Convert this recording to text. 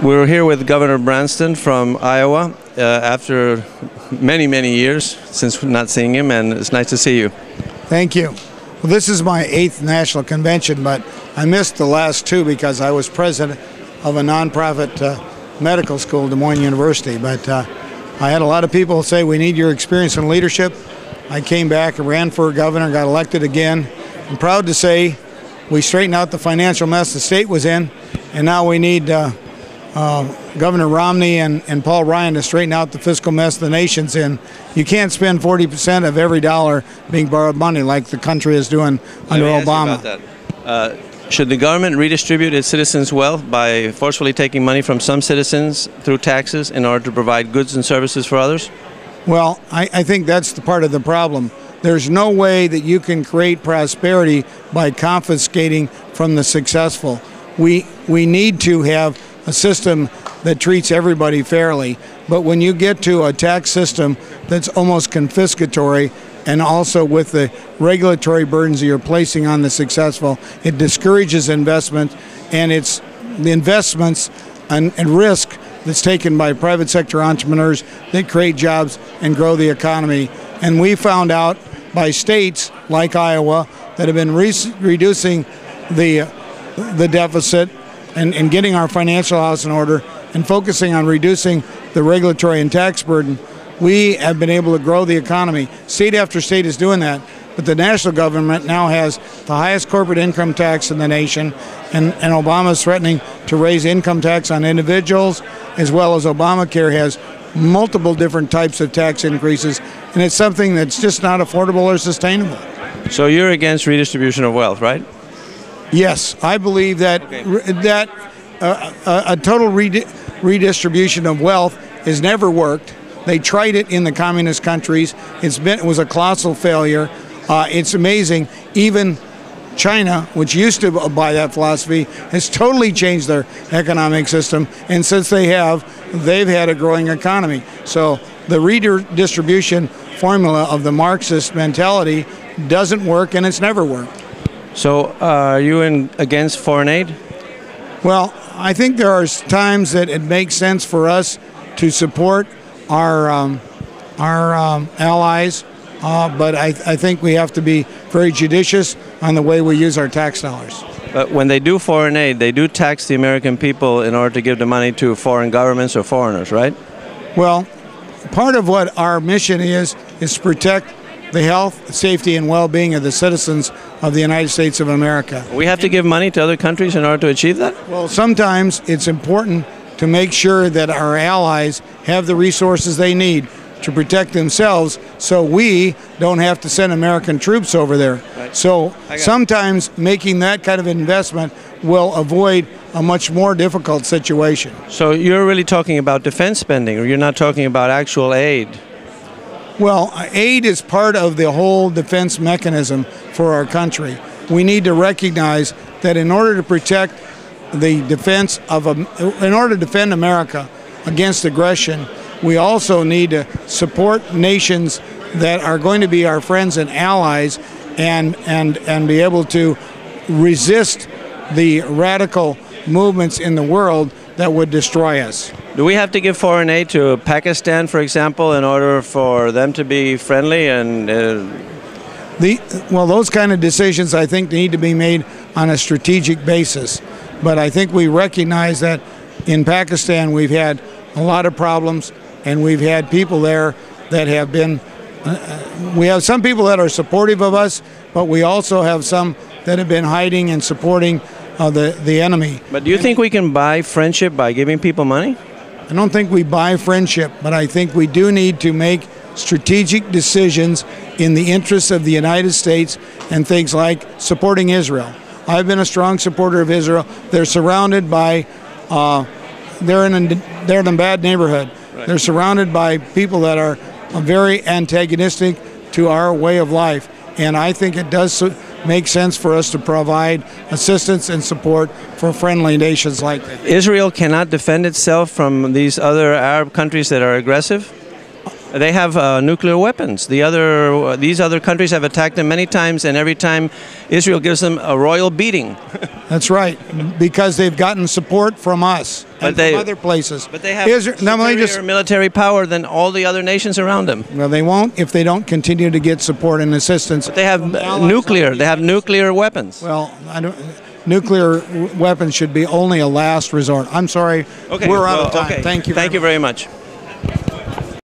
We're here with Governor Branstad from Iowa after many, many years since not seeing him, and it's nice to see you. Thank you. Well, this is my 8th national convention, but I missed the last 2 because I was president of a nonprofit medical school, Des Moines University. But I had a lot of people say, we need your experience in leadership. I came back and ran for governor, got elected again. I'm proud to say we straightened out the financial mess the state was in, and now we need Governor Romney and Paul Ryan to straighten out the fiscal mess the nation's in. You can't spend 40% of every dollar being borrowed money like the country is doing under Obama. Should the government redistribute its citizens' wealth by forcefully taking money from some citizens through taxes in order to provide goods and services for others? Well, I think that's the part of the problem. There's no way that you can create prosperity by confiscating from the successful. We need to have a system that treats everybody fairly, but when you get to a tax system that's almost confiscatory and also with the regulatory burdens that you're placing on the successful, it discourages investment, and it's the investments and risk that's taken by private sector entrepreneurs that create jobs and grow the economy. And we found out by states like Iowa that have been reducing the deficit and getting our financial house in order and focusing on reducing the regulatory and tax burden, we have been able to grow the economy. State after state is doing that, but the national government now has the highest corporate income tax in the nation, and Obama is threatening to raise income tax on individuals, as well as Obamacare has multiple different types of tax increases, and it's something that's just not affordable or sustainable. So you're against redistribution of wealth, right? Yes, I believe that a total redistribution of wealth has never worked. They tried it in the communist countries. It was a colossal failure. It's amazing. Even China, which used to buy that philosophy, has totally changed their economic system, and since they've had a growing economy. So the redistribution formula of the Marxist mentality doesn't work, and it's never worked. So are you against foreign aid? Well, I think there are times that it makes sense for us to support our allies, but I think we have to be very judicious on the way we use our tax dollars. But when they do foreign aid, they do tax the American people in order to give the money to foreign governments or foreigners, right? Well, part of what our mission is to protect the health, safety, and well-being of the citizens of the United States of America. We have to give money to other countries in order to achieve that? Well, sometimes it's important to make sure that our allies have the resources they need to protect themselves, so we don't have to send American troops over there. Right. So sometimes making that kind of investment will avoid a much more difficult situation. So you're really talking about defense spending, or you're not talking about actual aid? Well, aid is part of the whole defense mechanism for our country. We need to recognize that in order to protect the defense in order to defend America against aggression, we also need to support nations that are going to be our friends and allies, and be able to resist the radical movements in the world that would destroy us. Do we have to give foreign aid to Pakistan, for example, in order for them to be friendly? And well, those kind of decisions, I think, need to be made on a strategic basis. But I think we recognize that in Pakistan we've had a lot of problems, and we've had people there that have been, we have some people that are supportive of us, but we also have some that have been hiding and supporting the enemy. But do you think we can buy friendship by giving people money? I don't think we buy friendship, but I think we do need to make strategic decisions in the interests of the United States, and things like supporting Israel. I've been a strong supporter of Israel. They're surrounded by, they're in a bad neighborhood. Right. They're surrounded by people that are very antagonistic to our way of life, and I think it does make sense for us to provide assistance and support for friendly nations like that. Israel cannot defend itself from these other Arab countries that are aggressive? They have nuclear weapons. These other countries have attacked them many times, and every time Israel gives them a royal beating. That's right, because they've gotten support from us and from other places. But they have superior military power than all the other nations around them. Well, they won't if they don't continue to get support and assistance. But they have nuclear. They have nuclear weapons. Well, nuclear weapons should be only a last resort. I'm sorry, we're out of time. Okay. Thank you. Thank you very much.